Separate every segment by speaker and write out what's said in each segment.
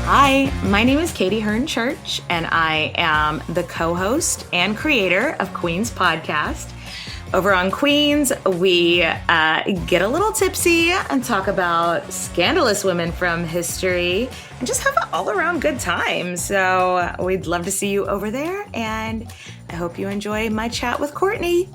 Speaker 1: Hi, my name is Katy Hearn Church, and I am the co-host and creator of Queens Podcast. Over on Queens, we get a little tipsy and talk about scandalous women from history and just have an all-around good time. So we'd love to see you over there, and I hope you enjoy my chat with Courtney.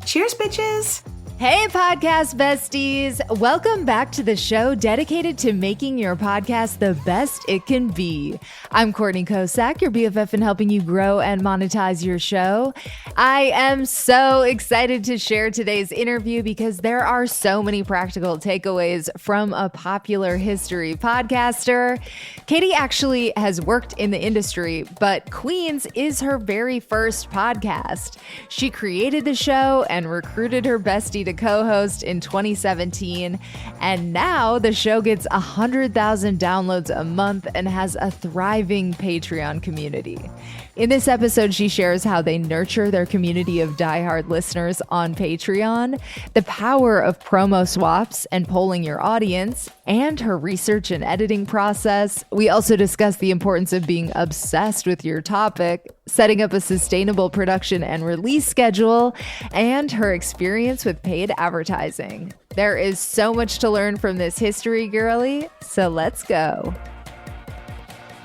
Speaker 1: Cheers, bitches.
Speaker 2: Hey, podcast besties. Welcome back to the show dedicated to making your podcast the best it can be. I'm Courtney Kosak, your BFF, in helping you grow and monetize your show. I am so excited to share today's interview because there are so many practical takeaways from a popular history podcaster. Katy actually has worked in the industry, but Queens is her very first podcast. She created the show and recruited her bestie to co-host in 2017, and now the show gets 100,000 downloads a month and has a thriving Patreon community. In this episode, she shares how they nurture their community of diehard listeners on Patreon, the power of promo swaps and polling your audience, and her research and editing process. We also discuss the importance of being obsessed with your topic, setting up a sustainable production and release schedule, and her experience with paid advertising. There is so much to learn from this history girly, so let's go.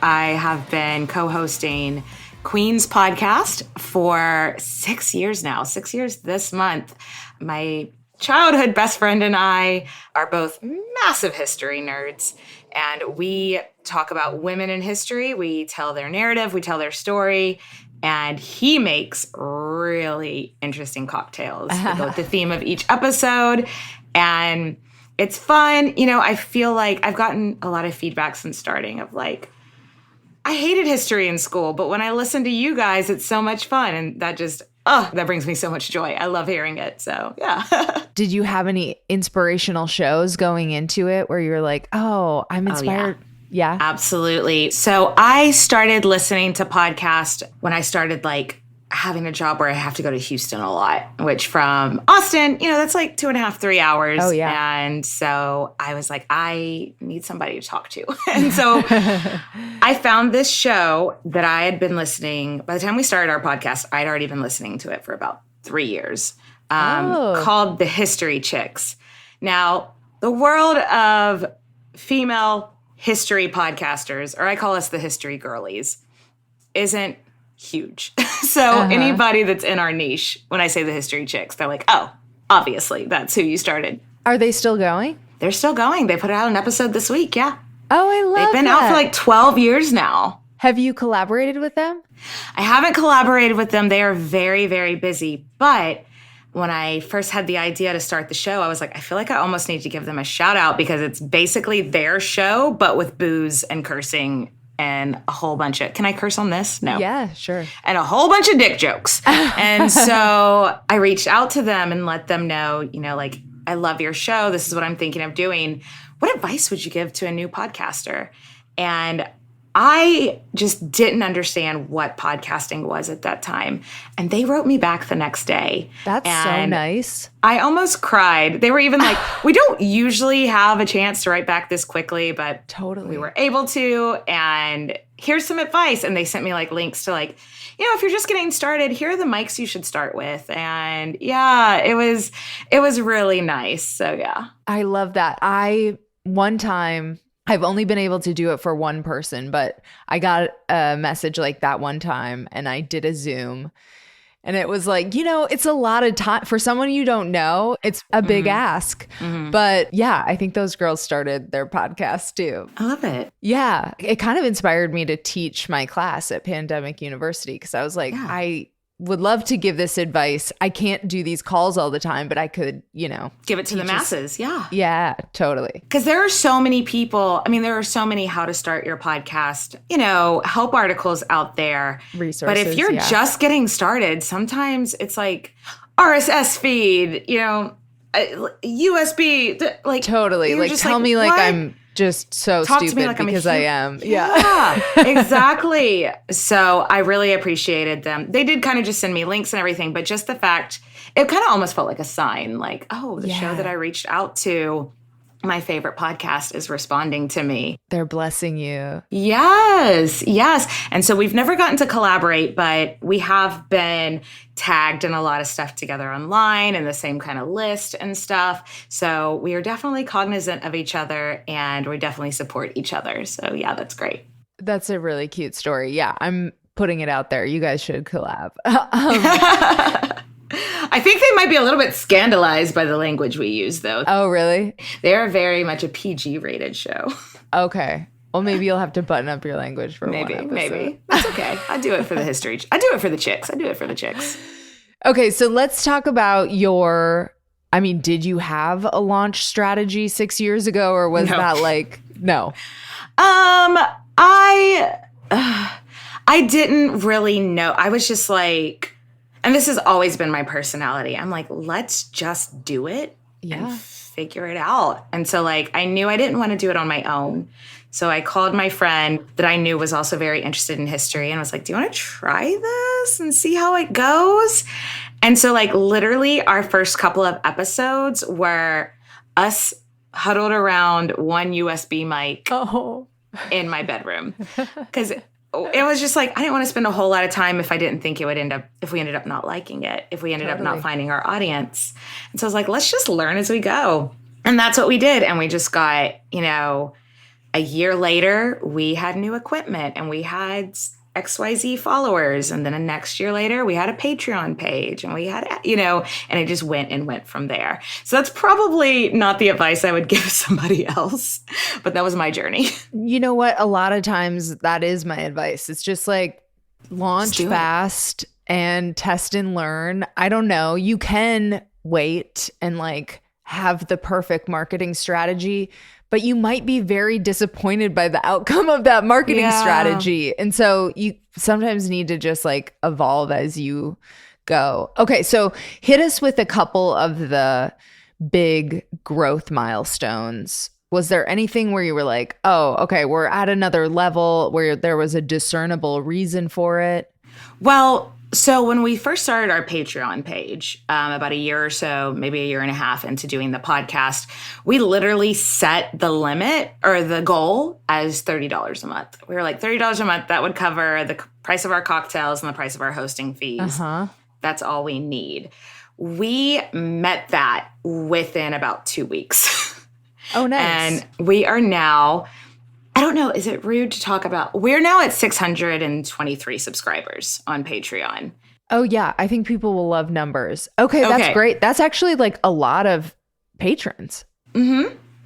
Speaker 1: I have been co-hosting Queens Podcast for 6 years now, 6 years this month. My childhood best friend and I are both massive history nerds, and we talk about women in history. We tell their narrative, we tell their story, and he makes really interesting cocktails about the theme of each episode, and it's fun. You know, I feel like I've gotten a lot of feedback since starting of like, I hated history in school, but when I listen to you guys, it's so much fun. And that just, that brings me so much joy. I love hearing it. So, yeah.
Speaker 2: Did you have any inspirational shows going into it where you're like, oh, I'm inspired? Yeah.
Speaker 1: Absolutely. So I started listening to podcasts when I started like having a job where I have to go to Houston a lot, which from Austin, you know, that's like 2.5, 3 hours.
Speaker 2: Oh, yeah.
Speaker 1: And so I was like, I need somebody to talk to. And so I found this show that I had been listening. By the time we started our podcast, I'd already been listening to it for about 3 years, called The History Chicks. Now, the world of female history podcasters, or I call us the history girlies, isn't huge. So anybody that's in our niche, when I say the history chicks, they're like, oh, obviously, that's who you started.
Speaker 2: Are they still going?
Speaker 1: They're still going. They put out an episode this week, yeah.
Speaker 2: Oh, I love
Speaker 1: They've been out for like 12 years now.
Speaker 2: Have you collaborated with them?
Speaker 1: I haven't collaborated with them. They are very, very busy. But when I first had the idea to start the show, I was like, I feel like I almost need to give them a shout out because it's basically their show, but with booze and cursing and a whole bunch of, can I curse on this? No.
Speaker 2: Yeah, sure.
Speaker 1: And a whole bunch of dick jokes. And so I reached out to them and let them know, you know, like, I love your show. This is what I'm thinking of doing. What advice would you give to a new podcaster? And I just didn't understand what podcasting was at that time. And they wrote me back the next day.
Speaker 2: That's so nice.
Speaker 1: I almost cried. They were even like, we don't usually have a chance to write back this quickly, but
Speaker 2: totally
Speaker 1: we were able to. And here's some advice. And they sent me like links to like, you know, if you're just getting started, here are the mics you should start with. And yeah, it was really nice. So yeah.
Speaker 2: I love that. One time, I've only been able to do it for one person, but I got a message like that one time and I did a Zoom and it was like, you know, it's a lot of time for someone you don't know. It's a big ask. But yeah, I think those girls started their podcast too.
Speaker 1: I love it.
Speaker 2: Yeah. It kind of inspired me to teach my class at Pandemic University because I was like, I would love to give this advice. I can't do these calls all the time, but I could, you know.
Speaker 1: Give it to the masses. Yeah.
Speaker 2: Yeah, totally.
Speaker 1: Because there are so many people. I mean, there are so many how to start your podcast, you know, help articles out there.
Speaker 2: Resources.
Speaker 1: But if you're just getting started, sometimes it's like RSS feed, you know, USB, like.
Speaker 2: Totally. Like, tell me like I'm just so
Speaker 1: Talk
Speaker 2: stupid
Speaker 1: to me like
Speaker 2: because I am.
Speaker 1: Yeah, exactly. So I really appreciated them. They did kind of just send me links and everything, but just the fact, it kind of almost felt like a sign, like, oh, the show that I reached out to my favorite podcast is responding to me.
Speaker 2: They're blessing you.
Speaker 1: Yes. And so we've never gotten to collaborate, but we have been tagged in a lot of stuff together online and the same kind of list and stuff. So we are definitely cognizant of each other and we definitely support each other. So yeah, that's great.
Speaker 2: That's a really cute story. Yeah, I'm putting it out there. You guys should collab.
Speaker 1: I think they might be a little bit scandalized by the language we use, though.
Speaker 2: Oh, really?
Speaker 1: They're very much a PG-rated show.
Speaker 2: Okay. Well, maybe you'll have to button up your language for one episode.
Speaker 1: Maybe. That's okay. I do it for the history. I do it for the chicks.
Speaker 2: Okay, so let's talk about did you have a launch strategy 6 years ago, or was that no?
Speaker 1: I didn't really know. I was just like, and this has always been my personality. I'm like, let's just do it and figure it out. And so I knew I didn't want to do it on my own. So I called my friend that I knew was also very interested in history and was like, do you want to try this and see how it goes? And so literally our first couple of episodes were us huddled around one USB mic in my bedroom. Because it was just I didn't want to spend a whole lot of time if I didn't think if we ended up not liking it, if we ended up not finding our audience. And so I was like, let's just learn as we go. And that's what we did. And we just got, a year later, we had new equipment and we had XYZ followers. And then the next year later, we had a Patreon page and we had, and it just went from there. So that's probably not the advice I would give somebody else, but that was my journey.
Speaker 2: You know what? A lot of times that is my advice. It's just launch fast and test and learn. I don't know. You can wait and have the perfect marketing strategy, but you might be very disappointed by the outcome of that marketing strategy. And so you sometimes need to just evolve as you go. Okay, so hit us with a couple of the big growth milestones. Was there anything where you were like, oh, okay, we're at another level, where there was a discernible reason for it?
Speaker 1: Well, so when we first started our Patreon page, about a year or so, maybe a year and a half into doing the podcast, we literally set the limit or the goal as $30 a month. We were like, $30 a month, that would cover the price of our cocktails and the price of our hosting fees. That's all we need. We met that within about 2 weeks.
Speaker 2: Oh, nice.
Speaker 1: And we are now, I don't know, is it rude to talk about? We're now at 623 subscribers on Patreon.
Speaker 2: Oh, yeah. I think people will love numbers. Okay, that's great. That's actually a lot of patrons.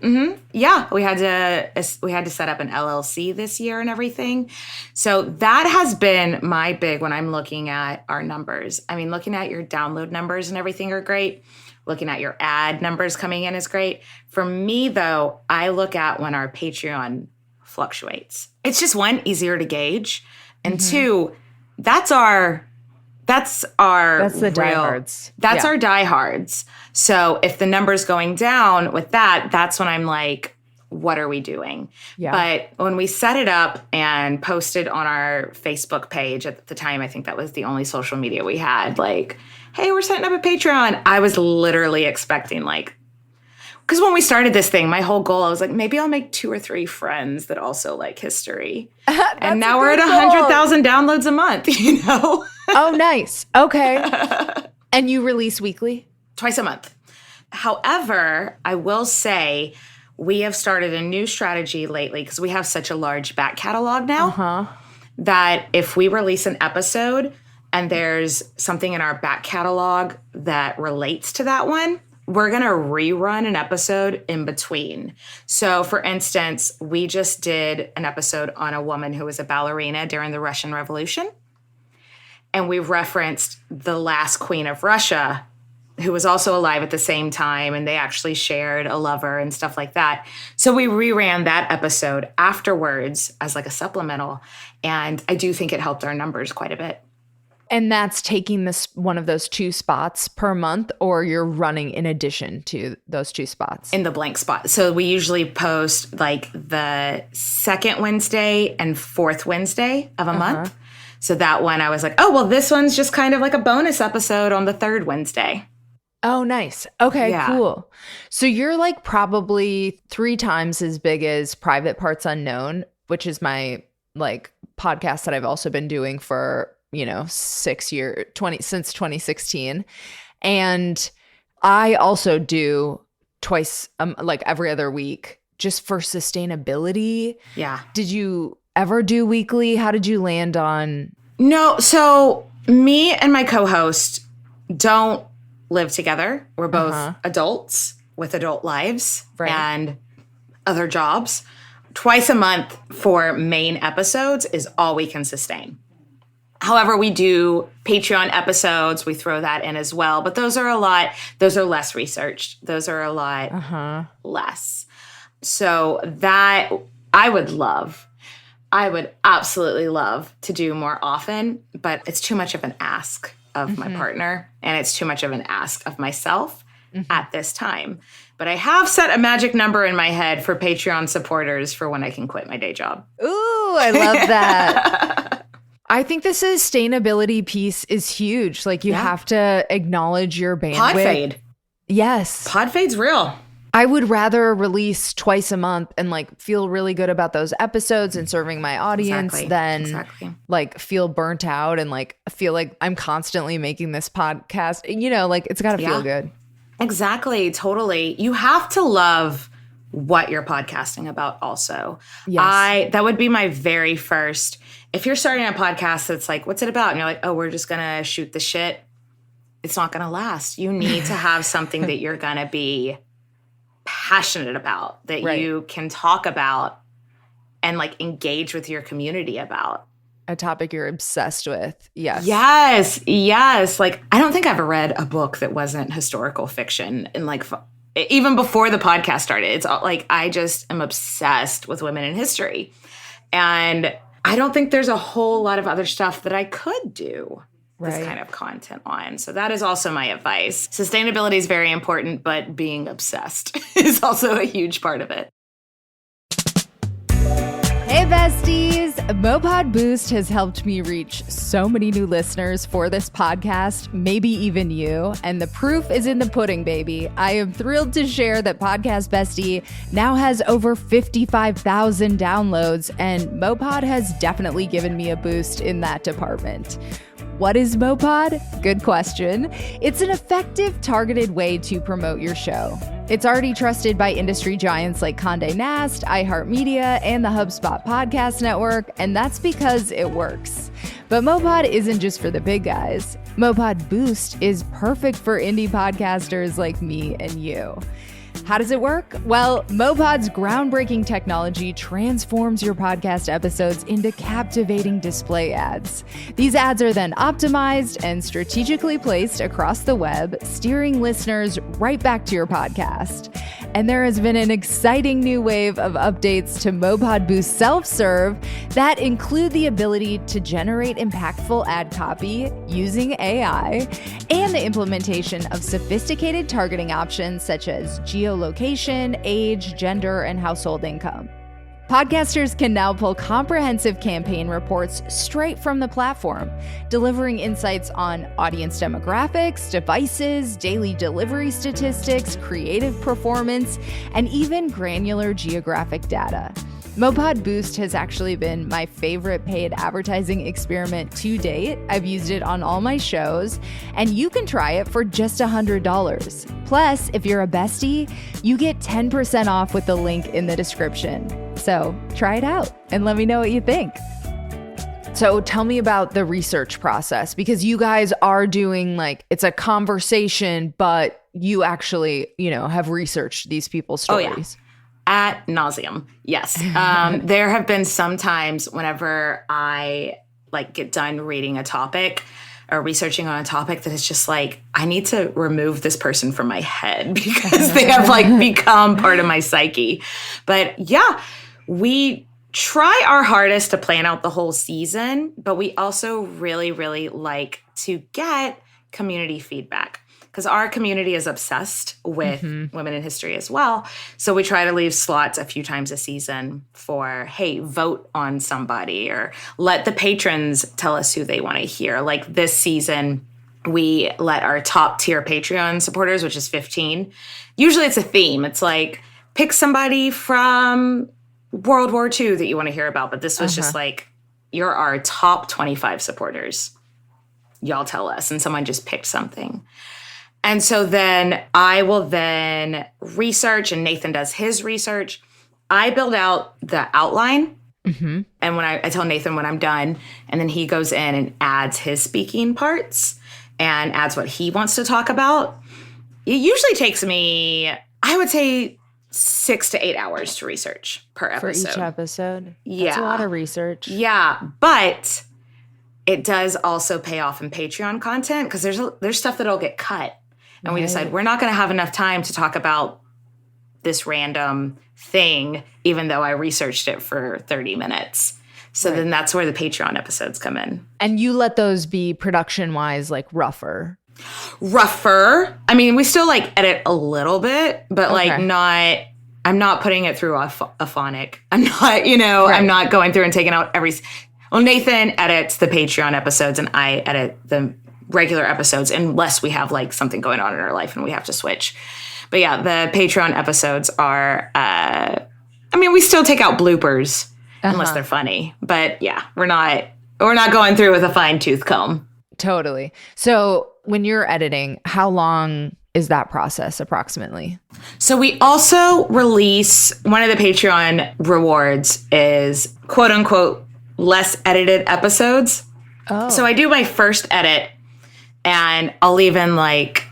Speaker 1: Yeah, we had to set up an LLC this year and everything. So that has been my big when I'm looking at our numbers. I mean, looking at your download numbers and everything are great. Looking at your ad numbers coming in is great. For me, though, I look at when our Patreon fluctuates. It's just one, easier to gauge, and two, that's the
Speaker 2: diehards.
Speaker 1: That's our diehards. So if the number's going down with that, that's when I'm like, what are we doing? Yeah. But when we set it up and posted on our Facebook page at the time, I think that was the only social media we had, hey, we're setting up a Patreon. I was literally expecting because when we started this thing, my whole goal, I was like, maybe I'll make 2 or 3 friends that also like history. And now we're at 100,000 downloads a month,
Speaker 2: Oh, nice. Okay. And you release weekly?
Speaker 1: Twice a month. However, I will say we have started a new strategy lately because we have such a large back catalog now that if we release an episode and there's something in our back catalog that relates to that one, we're going to rerun an episode in between. So, for instance, we just did an episode on a woman who was a ballerina during the Russian Revolution. And we referenced the last queen of Russia, who was also alive at the same time. And they actually shared a lover and stuff like that. So we reran that episode afterwards as a supplemental. And I do think it helped our numbers quite a bit.
Speaker 2: And that's taking one of those 2 spots per month, or you're running in addition to those 2 spots?
Speaker 1: In the blank spot. So we usually post the second Wednesday and fourth Wednesday of a month. So that one I was like, oh, well, this one's just kind of like a bonus episode on the third Wednesday.
Speaker 2: Oh, nice. Okay,
Speaker 1: Yeah.
Speaker 2: cool. So you're like probably 3 times as big as Private Parts Unknown, which is my like podcast that I've also been doing for, 6 year 20 since 2016. And I also do twice like every other week just for sustainability.
Speaker 1: Yeah.
Speaker 2: Did you ever do weekly? How did you land on?
Speaker 1: No, so me and my co-host don't live together. We're both adults with adult lives
Speaker 2: Right.
Speaker 1: and other jobs. Twice a month for main episodes is all we can sustain. However, we do Patreon episodes. We throw that in as well. But those are less researched. Those are a lot less. So that I would absolutely love to do more often, but it's too much of an ask of my partner, and it's too much of an ask of myself at this time. But I have set a magic number in my head for Patreon supporters for when I can quit my day job.
Speaker 2: Ooh, I love that. I think the sustainability piece is huge. Like you have to acknowledge your bandwidth.
Speaker 1: Pod fade.
Speaker 2: Yes.
Speaker 1: Pod fade's real.
Speaker 2: I would rather release twice a month and like feel really good about those episodes and serving my audience than like feel burnt out and like feel like I'm constantly making this podcast. Like it's got to feel good.
Speaker 1: Exactly. Totally. You have to love what you're podcasting about also.
Speaker 2: Yes.
Speaker 1: That would be my very first. If you're starting a podcast that's like, what's it about? And you're like, oh, we're just going to shoot the shit. It's not going to last. You need to have something that you're going to be passionate about, that you can talk about and like engage with your community about.
Speaker 2: A topic you're obsessed with. Yes.
Speaker 1: Yes. Like, I don't think I've ever read a book that wasn't historical fiction. And like, even before the podcast started, it's all, like, I just am obsessed with women in history. And I don't think there's a whole lot of other stuff that I could do this kind of content on. So that is also my advice. Sustainability is very important, but being obsessed is also a huge part of it.
Speaker 2: Hey besties! Mopod Boost has helped me reach so many new listeners for this podcast, maybe even you, and the proof is in the pudding, baby. I am thrilled to share that Podcast Bestie now has over 55,000 downloads, and Mopod has definitely given me a boost in that department. What is Mopod? Good question. It's an effective, targeted way to promote your show. It's already trusted by industry giants like Condé Nast, iHeartMedia, and the HubSpot Podcast Network, and that's because it works. But Mopod isn't just for the big guys. Mopod Boost is perfect for indie podcasters like me and you. How does it work? Well, Mopod's groundbreaking technology transforms your podcast episodes into captivating display ads. These ads are then optimized and strategically placed across the web, steering listeners right back to your podcast. And there has been an exciting new wave of updates to Mopod Boost Self-Serve that include the ability to generate impactful ad copy using AI and the implementation of sophisticated targeting options such as geolocation, age, gender, and household income. Podcasters can now pull comprehensive campaign reports straight from the platform, delivering insights on audience demographics, devices, daily delivery statistics, creative performance, and even granular geographic data. Mopod Boost has actually been my favorite paid advertising experiment to date. I've used it on all my shows, and you can try it for just $100. Plus, if you're a bestie, you get 10% off with the link in the description. So try it out and let me know what you think. So tell me about the research process, because you guys are doing like, it's a conversation, but you actually, have researched these people's stories.
Speaker 1: Oh, yeah. Ad nauseum. Yes. There have been some times whenever I get done reading a topic or researching on a topic that it's just like, I need to remove this person from my head because they have become part of my psyche. But yeah, we try our hardest to plan out the whole season, but we also really, really like to get community feedback, because our community is obsessed with women in history as well. So we try to leave slots a few times a season for, hey, vote on somebody, or let the patrons tell us who they want to hear. Like this season, we let our top tier Patreon supporters, which is 15, usually it's a theme. It's like, pick somebody from World War II that you want to hear about. But this was just like, you're our top 25 supporters. Y'all tell us. And someone just picked something. And so then I will then research, and Nathan does his research. I build out the outline. And when I tell Nathan when I'm done, and then he goes in and adds his speaking parts and adds what he wants to talk about. It usually takes me, I would say, 6 to 8 hours to research per episode.
Speaker 2: For each episode?
Speaker 1: Yeah.
Speaker 2: That's a lot of research.
Speaker 1: Yeah, but it does also pay off in Patreon content because there's stuff that'll get cut. And we decide we're not going to have enough time to talk about this random thing, even though I researched it for 30 minutes. So then that's where the Patreon episodes come in.
Speaker 2: And you let those be production-wise, like rougher?
Speaker 1: Rougher. I mean, we still like edit a little bit, but like I'm not putting it through a phonic. I'm not, I'm not going through and taking out Nathan edits the Patreon episodes and I edit the regular episodes unless we have like something going on in our life and we have to switch. But yeah, the Patreon episodes are, we still take out bloopers unless they're funny. But yeah, we're not going through with a fine tooth comb.
Speaker 2: Totally. So when you're editing, how long is that process approximately?
Speaker 1: So we also release, one of the Patreon rewards is quote unquote less edited episodes. Oh. So I do my first edit and I'll leave in like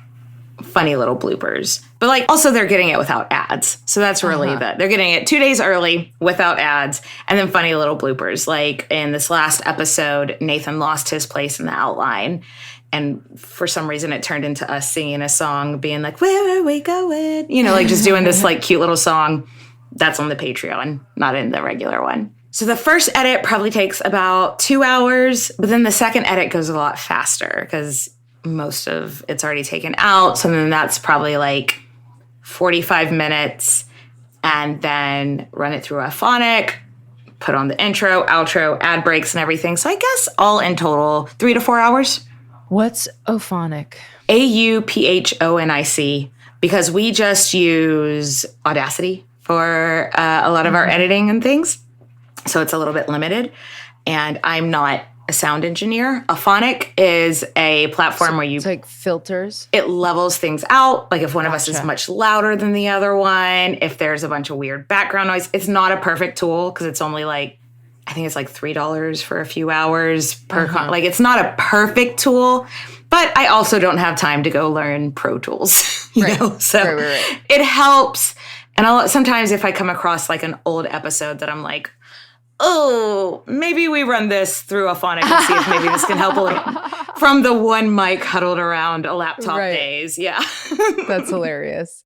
Speaker 1: funny little bloopers. But like also they're getting it without ads. So that's really they're getting it 2 days early without ads and then funny little bloopers. Like in this last episode, Nathan lost his place in the outline. And for some reason it turned into us singing a song being like, where are we going? Like just doing this like cute little song. That's on the Patreon, not in the regular one. So the first edit probably takes about 2 hours, but then the second edit goes a lot faster because most of it's already taken out. So then that's probably like 45 minutes and then run it through a phonic, put on the intro, outro, ad breaks and everything. So I guess all in total, 3 to 4 hours.
Speaker 2: What's Auphonic?
Speaker 1: AUPHONIC, because we just use Audacity for a lot of our editing and things. So it's a little bit limited. And I'm not a sound engineer. Auphonic is a platform where you...
Speaker 2: It's like filters?
Speaker 1: It levels things out. Like if one of us is much louder than the other one, if there's a bunch of weird background noise. It's not a perfect tool because it's only like, I think it's like $3 for a few hours per... Like it's not a perfect tool, but I also don't have time to go learn Pro Tools. you know? So it helps. And sometimes if I come across like an old episode that I'm like, oh, maybe we run this through Auphonic and see if maybe this can help a little from the one mic huddled around a laptop days. Yeah.
Speaker 2: That's hilarious.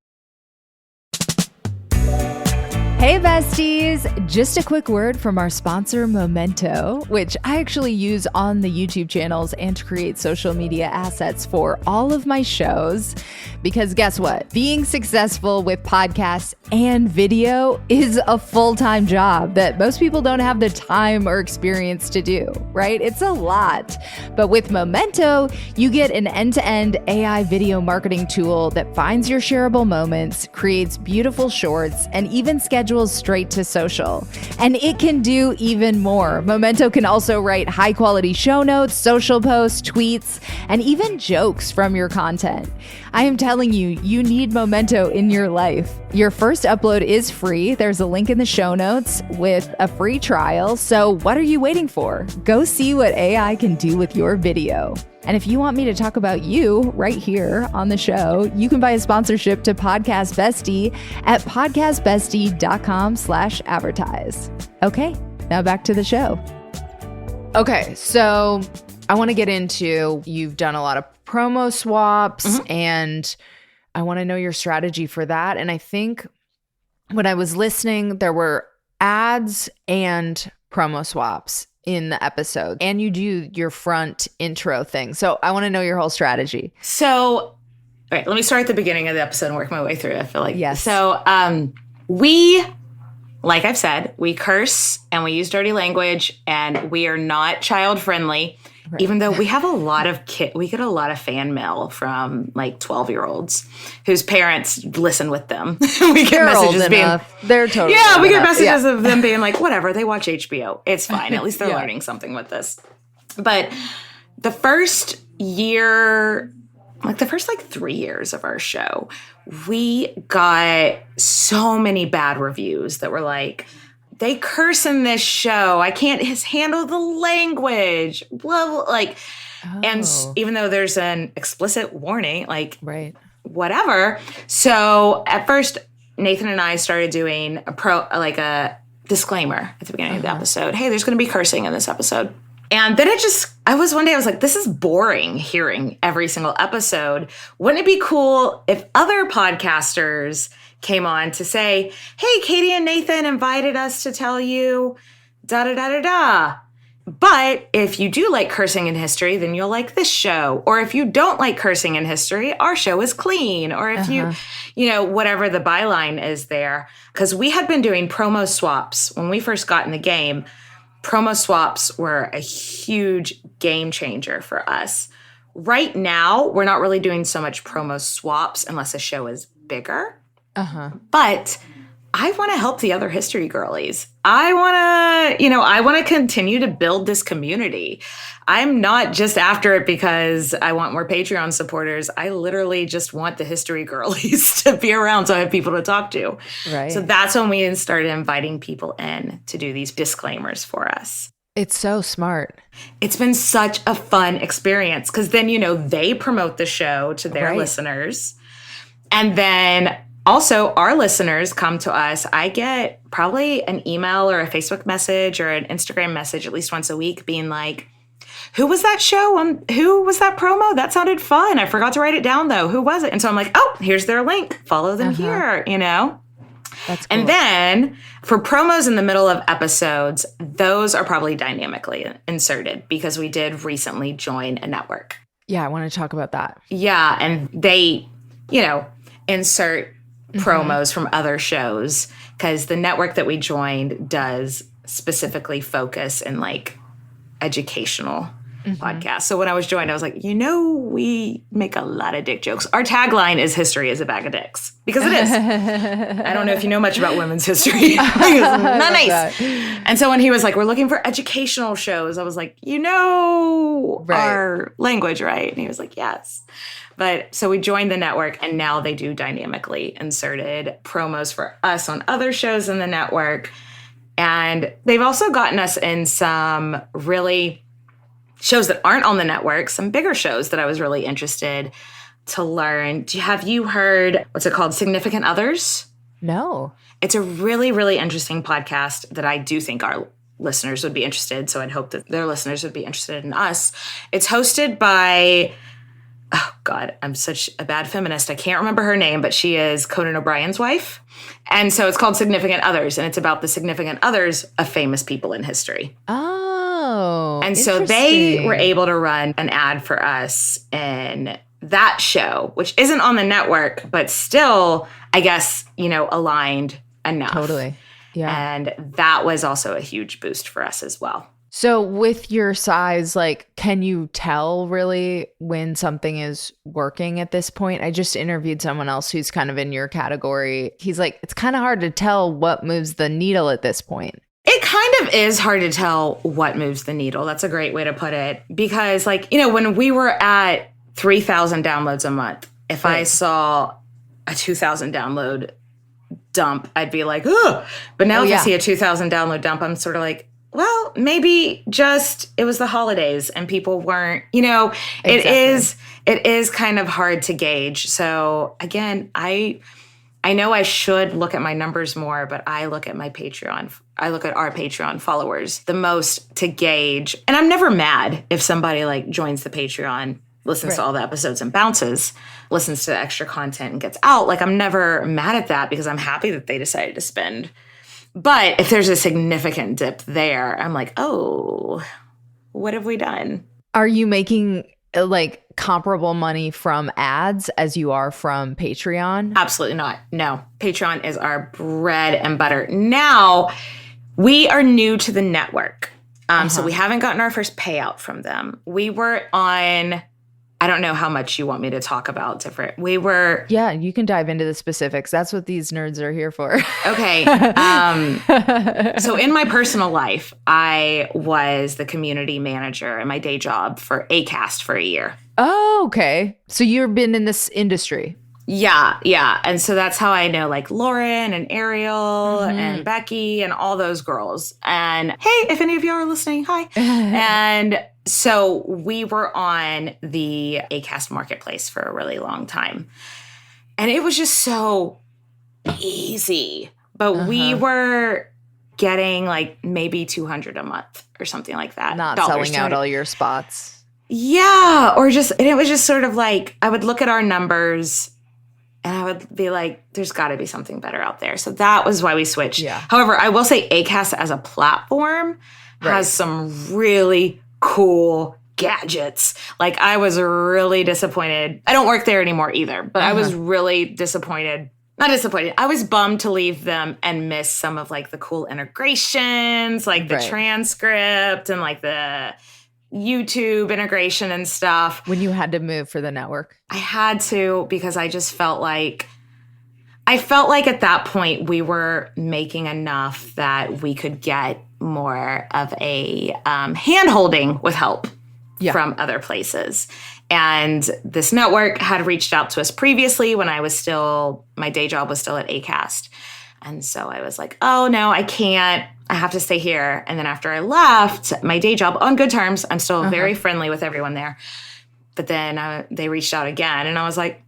Speaker 2: Hey besties, just a quick word from our sponsor Momento, which I actually use on the YouTube channels and to create social media assets for all of my shows. Because guess what? Being successful with podcasts and video is a full-time job that most people don't have the time or experience to do, right? It's a lot. But with Momento, you get an end-to-end AI video marketing tool that finds your shareable moments, creates beautiful shorts, and even schedules straight to social. And it can do even more. Momento can also write high-quality show notes, social posts, tweets, and even jokes from your content. I am telling you, you need Momento in your life. Your first upload is free. There's a link in the show notes with a free trial. So what are you waiting for? Go see what AI can do with your video. And if you want me to talk about you right here on the show, you can buy a sponsorship to Podcast Bestie at podcastbestie.com/advertise. Okay, now back to the show. Okay, so I want to get into, you've done a lot of promo swaps and I want to know your strategy for that. And I think when I was listening, there were ads and promo swaps in the episode, and you do your front intro thing. So I want to know your whole strategy. So, all right, let me start at the beginning of the episode and work my way through. I feel like, yes.
Speaker 1: So we, like I've said, we curse and we use dirty language and we are not child friendly. Even though we have a lot of we get a lot of fan mail from like 12-year-olds whose parents listen with them. We get messages
Speaker 2: they're totally
Speaker 1: we get messages of them being like, whatever, they watch HBO. It's fine. At least they're learning something with this. But the first year, like the first 3 years of our show, we got so many bad reviews that were like, they curse in this show. I can't handle the language. Blah, blah, and even though there's an explicit warning, whatever. So at first, Nathan and I started doing a disclaimer at the beginning of the episode. Hey, there's going to be cursing in this episode. And then I was like, this is boring hearing every single episode. Wouldn't it be cool if other podcasters came on to say, hey, Katy and Nathan invited us to tell you da-da-da-da-da. But if you do like cursing in history, then you'll like this show. Or if you don't like cursing in history, our show is clean. Or if whatever the byline is there. Because we had been doing promo swaps when we first got in the game. Promo swaps were a huge game changer for us. Right now, we're not really doing so much promo swaps unless a show is bigger. But I want to help the other history girlies. I want to continue to build this community. I'm not just after it because I want more Patreon supporters. I literally just want the history girlies to be around so I have people to talk to.
Speaker 2: Right.
Speaker 1: So that's when we started inviting people in to do these disclaimers for us.
Speaker 2: It's so smart.
Speaker 1: It's been such a fun experience because then, they promote the show to their listeners. And then also, our listeners come to us. I get probably an email or a Facebook message or an Instagram message at least once a week being like, who was that show? Who was that promo? That sounded fun. I forgot to write it down, though. Who was it? And so I'm like, oh, here's their link. Follow them here,
Speaker 2: That's cool.
Speaker 1: And then for promos in the middle of episodes, those are probably dynamically inserted because we did recently join a network.
Speaker 2: Yeah, I want to talk about that.
Speaker 1: Yeah, and they, insert promos from other shows because the network that we joined does specifically focus in educational podcasts. So when I was joined, I was like, we make a lot of dick jokes. Our tagline is history is a bag of dicks because it is. I don't know if you know much about women's history. Not nice. And so when he was like, we're looking for educational shows, I was like, our language, right? And he was like, yes. But so we joined the network and now they do dynamically inserted promos for us on other shows in the network. And they've also gotten us in some really shows that aren't on the network, some bigger shows that I was really interested to learn. Have you heard, what's it called, Significant Others?
Speaker 2: No.
Speaker 1: It's a really, really interesting podcast that I do think our listeners would be interested. So I'd hope that their listeners would be interested in us. It's hosted by... Oh, God, I'm such a bad feminist. I can't remember her name, but she is Conan O'Brien's wife. And so it's called Significant Others, and it's about the significant others of famous people in history.
Speaker 2: Oh,
Speaker 1: and so they were able to run an ad for us in that show, which isn't on the network, but still, I guess, aligned enough.
Speaker 2: Totally. Yeah.
Speaker 1: And that was also a huge boost for us as well.
Speaker 2: So with your size, can you tell really when something is working at this point? I just interviewed someone else who's kind of in your category. He's like, it's kind of hard to tell what moves the needle at this point.
Speaker 1: It kind of is hard to tell what moves the needle. That's a great way to put it. Because when we were at 3,000 downloads a month, if I saw a 2,000 download dump, I'd be like, oh. But now if I see a 2,000 download dump, I'm sort of like, well, maybe just it was the holidays and people weren't, Exactly. It is kind of hard to gauge. So again, I know I should look at my numbers more, but I look at our Patreon followers the most to gauge. And I'm never mad if somebody joins the Patreon, listens to all the episodes and bounces, listens to the extra content and gets out. I'm never mad at that because I'm happy that they decided to spend. But if there's a significant dip there, I'm like, oh, what have we done?
Speaker 2: Are you making comparable money from ads as you are from Patreon?
Speaker 1: Absolutely not. No. Patreon is our bread and butter. Now, we are new to the network. So we haven't gotten our first payout from them. We were on, I don't know how much you want me to talk about different. We were.
Speaker 2: Yeah, you can dive into the specifics. That's what these nerds are here for.
Speaker 1: Okay. So in my personal life, I was the community manager in my day job for Acast for a year.
Speaker 2: Oh, okay. So you've been in this industry.
Speaker 1: Yeah. And so that's how I know like Lauren and Ariel and Becky and all those girls. And hey, if any of y'all are listening, hi. And so we were on the Acast marketplace for a really long time. And it was just so easy. But we were getting like maybe $200 a month or something like that.
Speaker 2: Not selling out all your spots.
Speaker 1: Yeah. And it was just sort of like, I would look at our numbers and I would be like, there's got to be something better out there. So that was why we switched.
Speaker 2: Yeah.
Speaker 1: However, I will say Acast as a platform has some really cool gadgets. Like I was really disappointed. I don't work there anymore either, but I was really disappointed. Not disappointed. I was bummed to leave them and miss some of like the cool integrations, like the transcript and like the YouTube integration and stuff.
Speaker 2: When you had to move for the network?
Speaker 1: I had to because I just felt like at that point we were making enough that we could get more of a hand-holding with help from other places. And this network had reached out to us previously when my day job was still at Acast. And so I was like, oh no, I can't. I have to stay here. And then after I left my day job on good terms, I'm still very friendly with everyone there. But then they reached out again and I was like,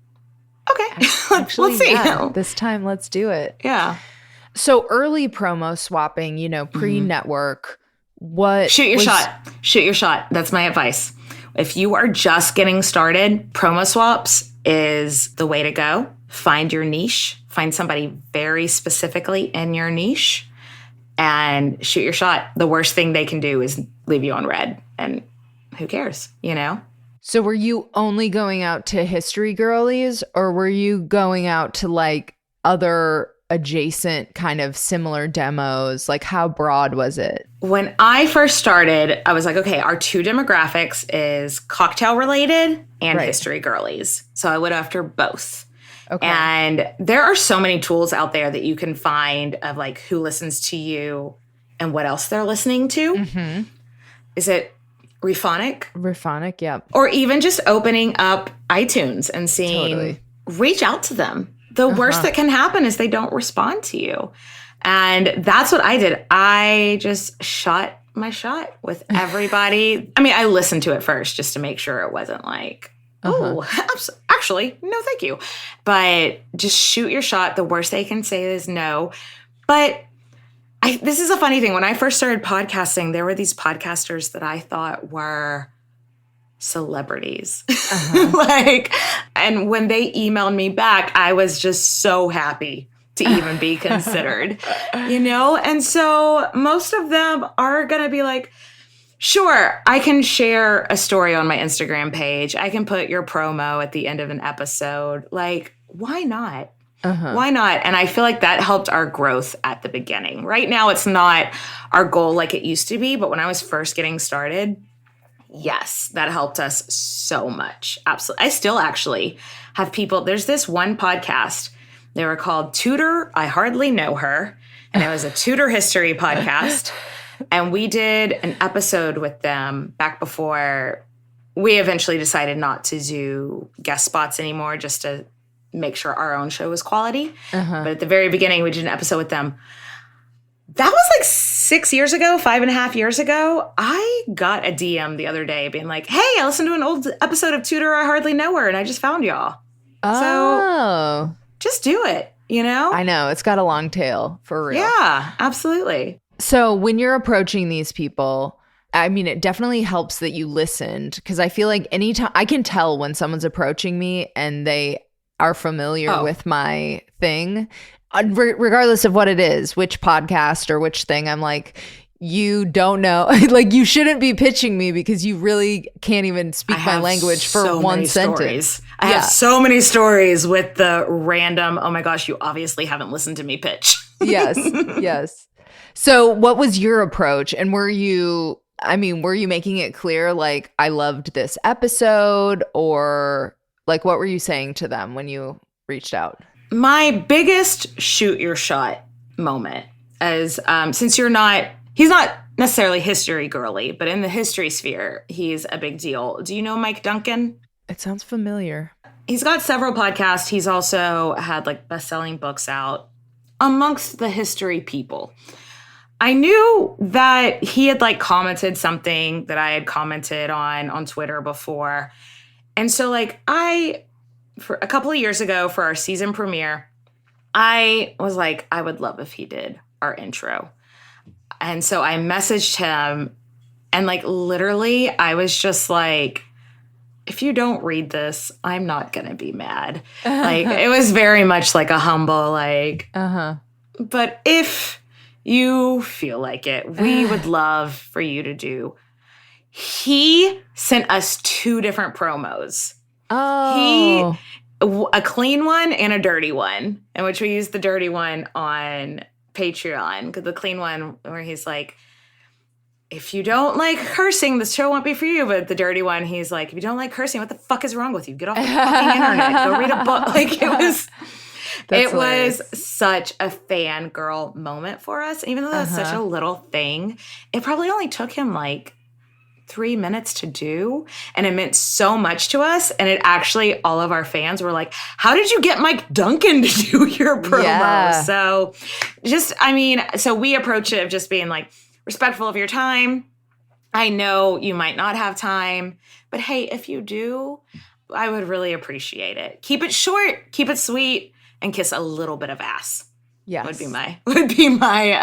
Speaker 1: okay,
Speaker 2: Actually,
Speaker 1: let's see.
Speaker 2: Yeah, this time, let's do it.
Speaker 1: Yeah.
Speaker 2: So early promo swapping, pre-network,
Speaker 1: Shoot your shot. That's my advice. If you are just getting started, promo swaps is the way to go. Find your niche. Find somebody very specifically in your niche and shoot your shot. The worst thing they can do is leave you on red. And who cares,
Speaker 2: So were you only going out to history girlies or were you going out to like other adjacent kind of similar demos? Like how broad was it?
Speaker 1: When I first started, I was like, okay, our two demographics is cocktail related and history girlies. So I went after both. Okay. And there are so many tools out there that you can find of like who listens to you and what else they're listening to. Is it Rephonic?
Speaker 2: Rephonic, yeah.
Speaker 1: Or even just opening up iTunes and seeing, reach out to them. The worst that can happen is they don't respond to you. And that's what I did. I just shot my shot with everybody. I mean, I listened to it first just to make sure it wasn't like, actually, no, thank you. But just shoot your shot. The worst they can say is no. But this is a funny thing. When I first started podcasting, there were these podcasters that I thought were celebrities. And when they emailed me back, I was just so happy to even be considered, And so most of them are going to be like, sure, I can share a story on my Instagram page. I can put your promo at the end of an episode. Like, why not? Why not? And I feel like that helped our growth at the beginning. Right now, it's not our goal like it used to be. But when I was first getting started, yes, that helped us so much. Absolutely. I still actually have people. There's this one podcast. They were called Tudor. I Hardly Know Her. And it was a Tudor history podcast. And we did an episode with them back before we eventually decided not to do guest spots anymore, just to make sure our own show was quality. But at the very beginning, we did an episode with them. That was like 6 years ago, 5.5 years ago. I got a DM the other day being like, hey, I listened to an old episode of Tudor, I Hardly Know Her, and I just found y'all. So just do it,
Speaker 2: I know. It's got a long tail, for real.
Speaker 1: Yeah, absolutely.
Speaker 2: So when you're approaching these people, I mean, it definitely helps that you listened, because I feel like anytime I can tell when someone's approaching me and they are familiar with my thing, regardless of what it is, which podcast or which thing. I'm like, you don't know, like you shouldn't be pitching me because you really can't even speak my language for one sentence.
Speaker 1: I have so many stories with the random, oh my gosh, you obviously haven't listened to me pitch.
Speaker 2: Yes. So what was your approach? And were you, I mean, were you making it clear, like, I loved this episode, or like, what were you saying to them when you reached out?
Speaker 1: My biggest shoot your shot moment is, since he's not necessarily history girly, but in the history sphere, he's a big deal. Do you know Mike Duncan?
Speaker 2: It sounds familiar.
Speaker 1: He's got several podcasts. He's also had like best-selling books out amongst the history people. I knew that he had like commented something that I had commented on Twitter before. And so like for a couple of years ago for our season premiere, I was like, I would love if he did our intro. And so I messaged him, and like literally I was just like, if you don't read this, I'm not going to be mad. Like, it was very much like a humble, like, but if you feel like it, we would love for you to do. He sent us 2 different promos.
Speaker 2: Oh.
Speaker 1: A clean one and a dirty one, in which we used the dirty one on Patreon. Because the clean one where he's like, if you don't like cursing, the show won't be for you. But the dirty one, he's like, if you don't like cursing, what the fuck is wrong with you? Get off the fucking internet. Go read a book. Like, it was such a fangirl moment for us. Even though that's such a little thing, it probably only took him like 3 minutes to do. And it meant so much to us. And it actually, all of our fans were like, how did you get Mike Duncan to do your promo? Yeah. So so we approach it of just being like, respectful of your time. I know you might not have time, but hey, if you do, I would really appreciate it. Keep it short, keep it sweet, and kiss a little bit of ass.
Speaker 2: Yes.
Speaker 1: Would be my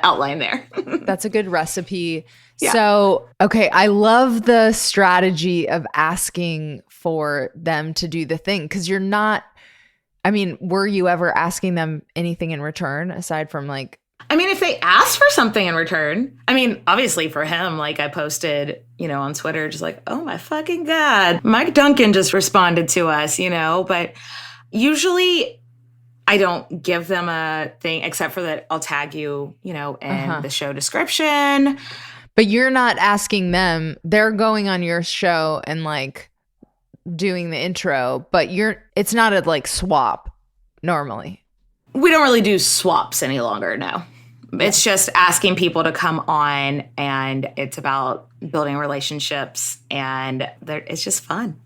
Speaker 1: outline there.
Speaker 2: That's a good recipe.
Speaker 1: Yeah.
Speaker 2: So, okay, I love the strategy of asking for them to do the thing, because you're not, I mean, were you ever asking them anything in return aside from like,
Speaker 1: I mean, if they ask for something in return, I mean, obviously for him, like I posted, on Twitter, just like, oh my fucking God, Mike Duncan just responded to us, but usually I don't give them a thing except for that I'll tag you, in the show description.
Speaker 2: But you're not asking them, they're going on your show and like doing the intro, but it's not a like swap normally.
Speaker 1: We don't really do swaps any longer, no. It's just asking people to come on, and it's about building relationships, and it's just fun.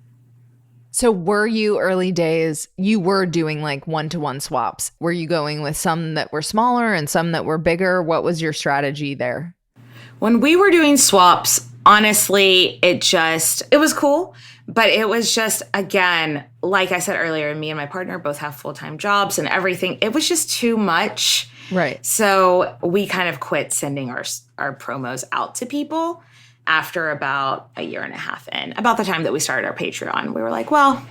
Speaker 2: So were you early days, you were doing like one-to-one swaps? Were you going with some that were smaller and some that were bigger? What was your strategy there?
Speaker 1: When we were doing swaps, honestly, it was cool. But it was just, again, like I said earlier, me and my partner both have full-time jobs and everything. It was just too much.
Speaker 2: Right.
Speaker 1: So we kind of quit sending our promos out to people after about a year and a half in. About the time that we started our Patreon, we were like, well,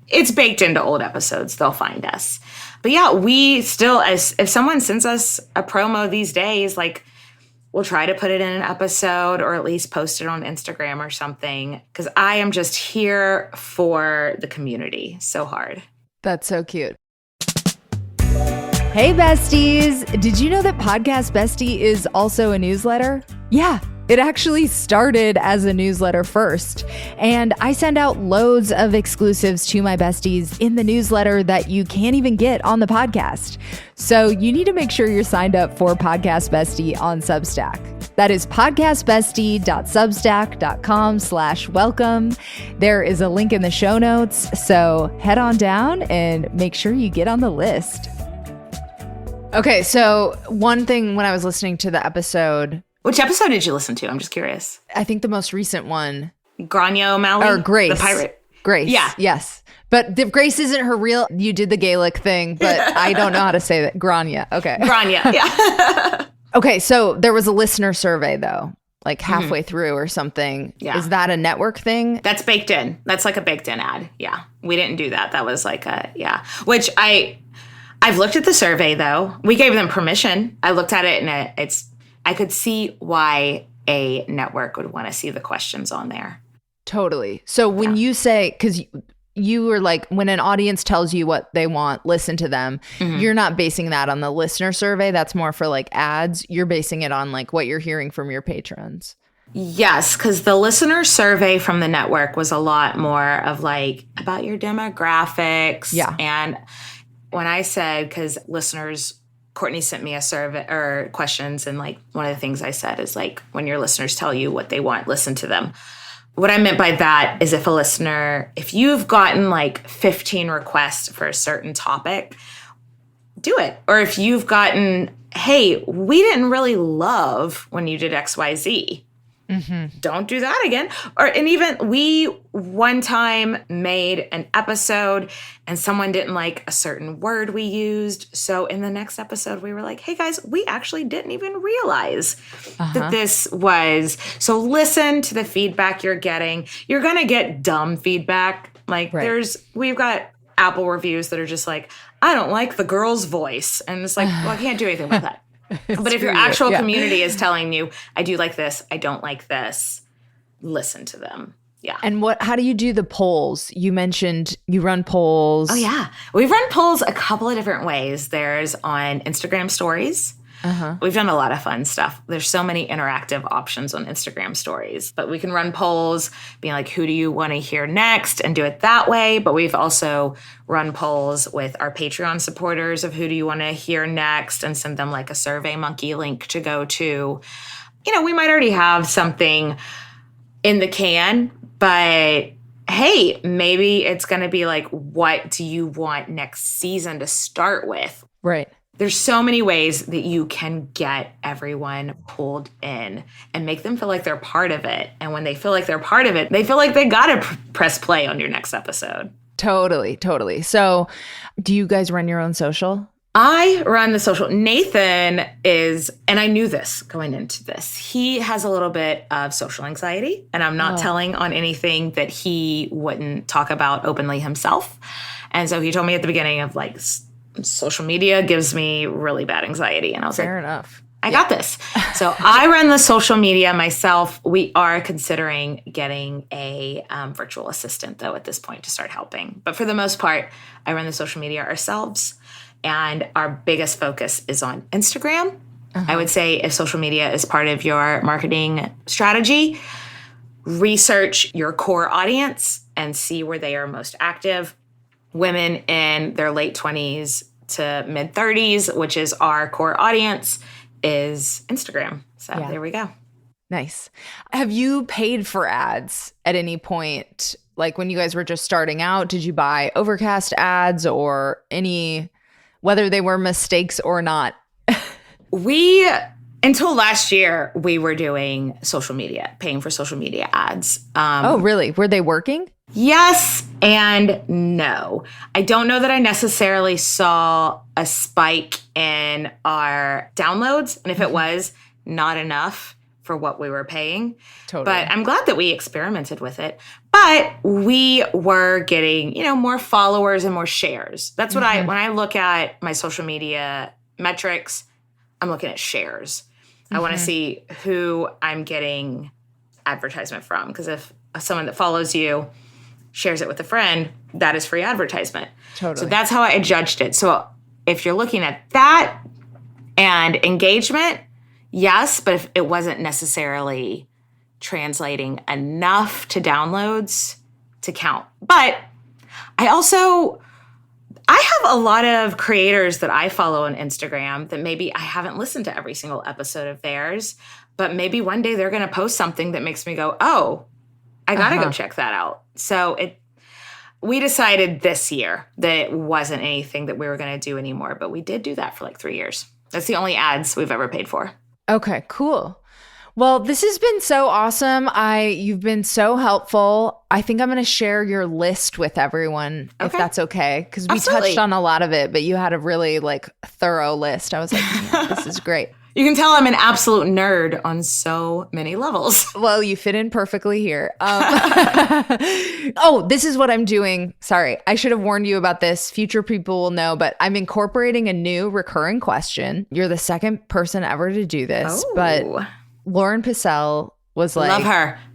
Speaker 1: it's baked into old episodes. They'll find us. But yeah, we still, if someone sends us a promo these days, like, we'll try to put it in an episode or at least post it on Instagram or something, because I am just here for the community so hard.
Speaker 2: That's so cute. Hey, besties. Did you know that Podcast Bestie is also a newsletter? Yeah. It actually started as a newsletter first, and I send out loads of exclusives to my besties in the newsletter that you can't even get on the podcast. So you need to make sure you're signed up for Podcast Bestie on Substack. That is podcastbestie.substack.com/welcome. There is a link in the show notes, so head on down and make sure you get on the list. Okay, so one thing when I was listening to the episode...
Speaker 1: Which episode did you listen to? I'm just curious.
Speaker 2: I think the most recent one.
Speaker 1: Grania O'Malley?
Speaker 2: Or Grace.
Speaker 1: The pirate.
Speaker 2: Grace.
Speaker 1: Yeah.
Speaker 2: Yes. But Grace isn't her real... You did the Gaelic thing, but I don't know how to say that. Grania. Okay.
Speaker 1: Grania, yeah.
Speaker 2: Okay, so there was a listener survey, though, like halfway through or something.
Speaker 1: Yeah.
Speaker 2: Is that a network thing?
Speaker 1: That's baked in. That's like a baked in ad. Yeah. We didn't do that. That was like Which I've looked at the survey, though. We gave them permission. I looked at it, and I could see why a network would want to see the questions on there.
Speaker 2: Totally. So when you say, because you were like, when an audience tells you what they want, listen to them. You're not basing that on the listener survey. That's more for like ads. You're basing it on like what you're hearing from your patrons.
Speaker 1: Yes, because the listener survey from the network was a lot more of like about your demographics.
Speaker 2: Yeah.
Speaker 1: And when I said, because listeners, Courtney sent me a survey or questions, and like one of the things I said is like, when your listeners tell you what they want, listen to them. What I meant by that is if you've gotten like 15 requests for a certain topic, do it. Or if you've gotten, hey, we didn't really love when you did XYZ. Don't do that again. And even we one time made an episode and someone didn't like a certain word we used. So in the next episode, we were like, hey guys, we actually didn't even realize that this was. So listen to the feedback you're getting. You're going to get dumb feedback. Like we've got Apple reviews that are just like, I don't like the girl's voice. And it's like, well, I can't do anything about that. But if your actual community is telling you, I do like this, I don't like this, listen to them. Yeah.
Speaker 2: And how do you do the polls? You mentioned you run polls.
Speaker 1: Oh, yeah. We've run polls a couple of different ways. There's on Instagram stories. We've done a lot of fun stuff. There's so many interactive options on Instagram stories, but we can run polls being like, who do you want to hear next, and do it that way. But we've also run polls with our Patreon supporters of who do you want to hear next, and send them like a SurveyMonkey link to go to. We might already have something in the can, but hey, maybe it's going to be like, what do you want next season to start with?
Speaker 2: Right.
Speaker 1: There's so many ways that you can get everyone pulled in and make them feel like they're part of it. And when they feel like they're part of it, they feel like they got to press play on your next episode.
Speaker 2: Totally. So do you guys run your own social?
Speaker 1: I run the social. Nathan is, and I knew this going into this, he has a little bit of social anxiety, and I'm not telling on anything that he wouldn't talk about openly himself. And so he told me at the beginning of like, social media gives me really bad anxiety. And I was
Speaker 2: Fair enough.
Speaker 1: I got this. So I run the social media myself. We are considering getting a virtual assistant, though, at this point to start helping. But for the most part, I run the social media ourselves. And our biggest focus is on Instagram. I would say if social media is part of your marketing strategy, research your core audience and see where they are most active. Women in their late 20s to mid 30s, which is our core audience, is Instagram. So There we go.
Speaker 2: Nice. Have you paid for ads at any point? Like when you guys were just starting out, did you buy Overcast ads or whether they were mistakes or not?
Speaker 1: Until last year, we were doing social media, paying for social media ads.
Speaker 2: Oh, really? Were they working?
Speaker 1: Yes and no. I don't know that I necessarily saw a spike in our downloads. And if it was, not enough for what we were paying.
Speaker 2: Totally.
Speaker 1: But I'm glad that we experimented with it. But we were getting, more followers and more shares. That's what when I look at my social media metrics, I'm looking at shares. I want to see who I'm getting advertisement from. Because if someone that follows you shares it with a friend, that is free advertisement.
Speaker 2: Totally.
Speaker 1: So that's how I judged it. So if you're looking at that and engagement, yes, but if it wasn't necessarily translating enough to downloads to count. But I have a lot of creators that I follow on Instagram that maybe I haven't listened to every single episode of theirs, but maybe one day they're going to post something that makes me go, oh, I got to go check that out. So we decided this year that it wasn't anything that we were going to do anymore, but we did do that for like 3 years. That's the only ads we've ever paid for.
Speaker 2: Okay, cool. Well, this has been so awesome. You've been so helpful. I think I'm going to share your list with everyone, if that's okay. Because we touched on a lot of it, but you had a really thorough list. I was like, yeah, this is great.
Speaker 1: You can tell I'm an absolute nerd on so many levels.
Speaker 2: Well, you fit in perfectly here. This is what I'm doing. Sorry, I should have warned you about this. Future people will know, but I'm incorporating a new recurring question. You're the second person ever to do this, but Lauren Pissell was like...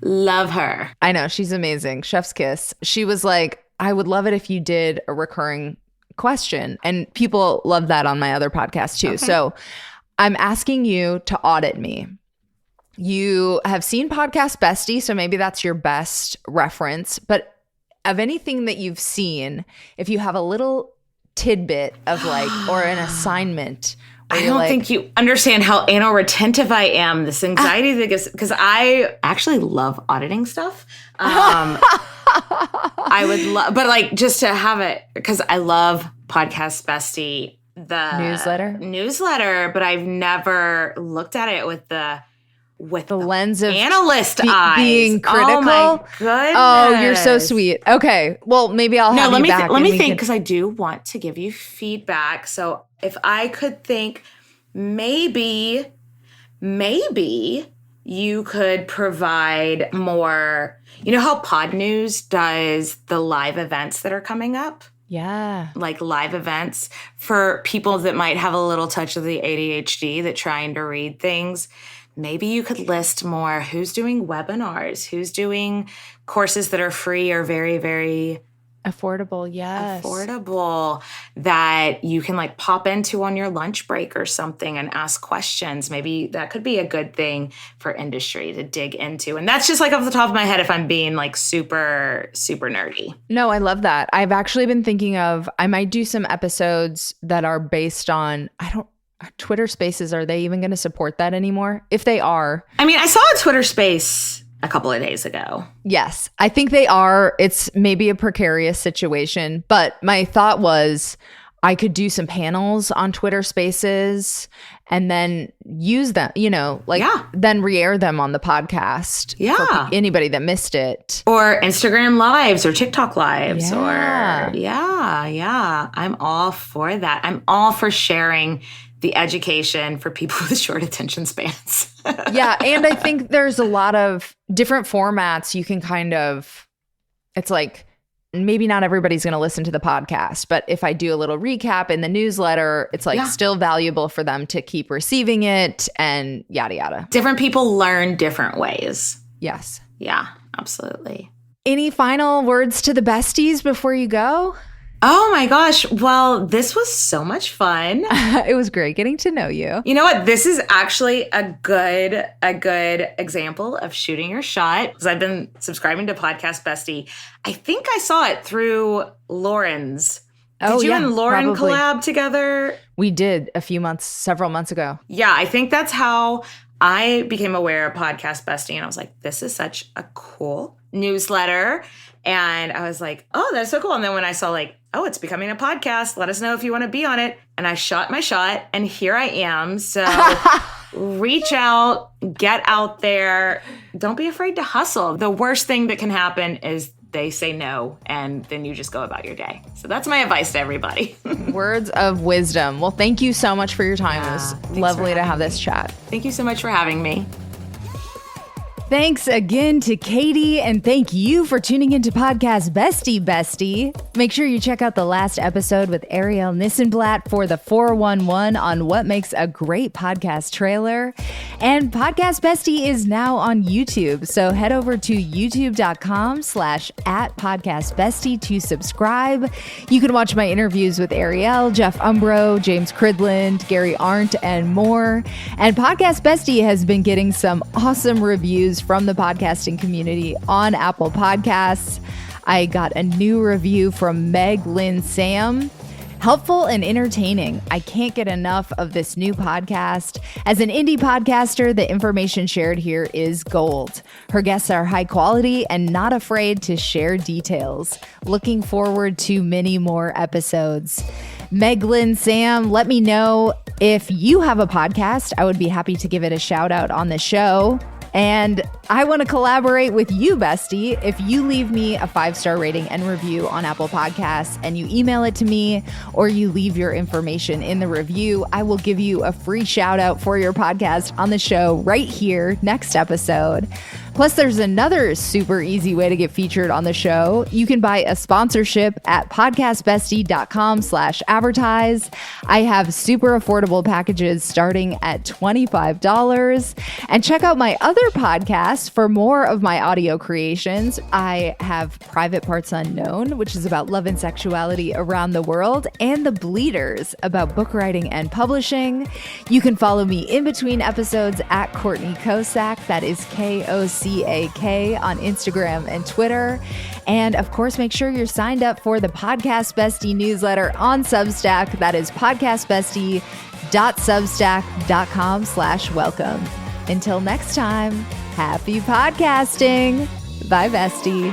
Speaker 1: Love her.
Speaker 2: I know, she's amazing. Chef's kiss. She was like, I would love it if you did a recurring question. And people love that on my other podcast too. Okay. So I'm asking you to audit me. You have seen Podcast Bestie, so maybe that's your best reference. But of anything that you've seen, if you have a little tidbit of like, or an assignment.
Speaker 1: I don't think you understand how anal retentive I am. This anxiety that gives, because I actually love auditing stuff. I would love, but like just to have it, because I love Podcast Bestie, the newsletter, but I've never looked at it with the
Speaker 2: lens of
Speaker 1: analyst eyes,
Speaker 2: being critical.
Speaker 1: Oh my goodness!
Speaker 2: Oh, you're so sweet. Okay, well maybe I'll have you back.
Speaker 1: Let me think, because I do want to give you feedback. So if I could think, maybe you could provide more. You know how Pod News does the live events that are coming up?
Speaker 2: Yeah.
Speaker 1: Like live events for people that might have a little touch of the ADHD that trying to read things. Maybe you could list more who's doing webinars, who's doing courses that are free or very, very
Speaker 2: affordable. Yes.
Speaker 1: Affordable, that you can like pop into on your lunch break or something and ask questions. Maybe that could be a good thing for industry to dig into. And that's just like off the top of my head if I'm being like super, super nerdy.
Speaker 2: No, I love that. I've actually been thinking of, I might do some episodes that are based on, Twitter Spaces, are they even going to support that anymore? If they are.
Speaker 1: I mean, I saw a Twitter Space a couple of days ago.
Speaker 2: Yes, I think they are. It's maybe a precarious situation, but my thought was I could do some panels on Twitter Spaces and then use them, then re-air them on the podcast.
Speaker 1: Yeah.
Speaker 2: For anybody that missed it.
Speaker 1: Or Instagram Lives or TikTok Lives.
Speaker 2: Yeah.
Speaker 1: I'm all for that. I'm all for sharing the education for people with short attention spans.
Speaker 2: Yeah. And I think there's a lot of different formats you can it's like, maybe not everybody's going to listen to the podcast, but if I do a little recap in the newsletter, it's like still valuable for them to keep receiving it and yada, yada.
Speaker 1: Different people learn different ways.
Speaker 2: Yes.
Speaker 1: Yeah, absolutely.
Speaker 2: Any final words to the besties before you go?
Speaker 1: Oh my gosh. Well, this was so much fun.
Speaker 2: It was great getting to know you.
Speaker 1: You know what? This is actually a good example of shooting your shot, because I've been subscribing to Podcast Bestie. I think I saw it through Lauren's. Did you and Lauren collab together?
Speaker 2: We did several months ago.
Speaker 1: Yeah, I think that's how I became aware of Podcast Bestie. And I was like, this is such a cool newsletter. And I was like, oh, that's so cool. And then when I saw like, oh, it's becoming a podcast, let us know if you want to be on it. And I shot my shot and here I am. So reach out, get out there. Don't be afraid to hustle. The worst thing that can happen is they say no, and then you just go about your day. So that's my advice to everybody.
Speaker 2: Words of wisdom. Well, thank you so much for your time. It was lovely to have this chat.
Speaker 1: Thank you so much for having me.
Speaker 2: Thanks again to Katy, and thank you for tuning into Podcast Bestie. Make sure you check out the last episode with Ariel Nissenblatt for the 411 on what makes a great podcast trailer. And Podcast Bestie is now on YouTube, so head over to youtube.com/@podcastbestie to subscribe. You can watch my interviews with Ariel, Jeff Umbro, James Cridland, Gary Arndt, and more. And Podcast Bestie has been getting some awesome reviews from the podcasting community on Apple Podcasts. I got a new review from Meg Lynn Sam. Helpful and entertaining. I can't get enough of this new podcast. As an indie podcaster, the information shared here is gold. Her guests are high quality and not afraid to share details. Looking forward to many more episodes. Meg Lynn Sam, let me know if you have a podcast. I would be happy to give it a shout out on the show. And I want to collaborate with you, bestie. If you leave me a 5-star rating and review on Apple Podcasts and you email it to me or you leave your information in the review, I will give you a free shout out for your podcast on the show right here next episode. Plus, there's another super easy way to get featured on the show. You can buy a sponsorship at podcastbestie.com/advertise. I have super affordable packages starting at $25. And check out my other podcast for more of my audio creations. I have Private Parts Unknown, which is about love and sexuality around the world, and The Bleeders, about book writing and publishing. You can follow me in between episodes at Courtney Kosak. That is KOCAK on Instagram and Twitter. And of course, make sure you're signed up for the Podcast Bestie newsletter on Substack. That is podcastbestie.substack.com/welcome. Until next time, happy podcasting. Bye, bestie.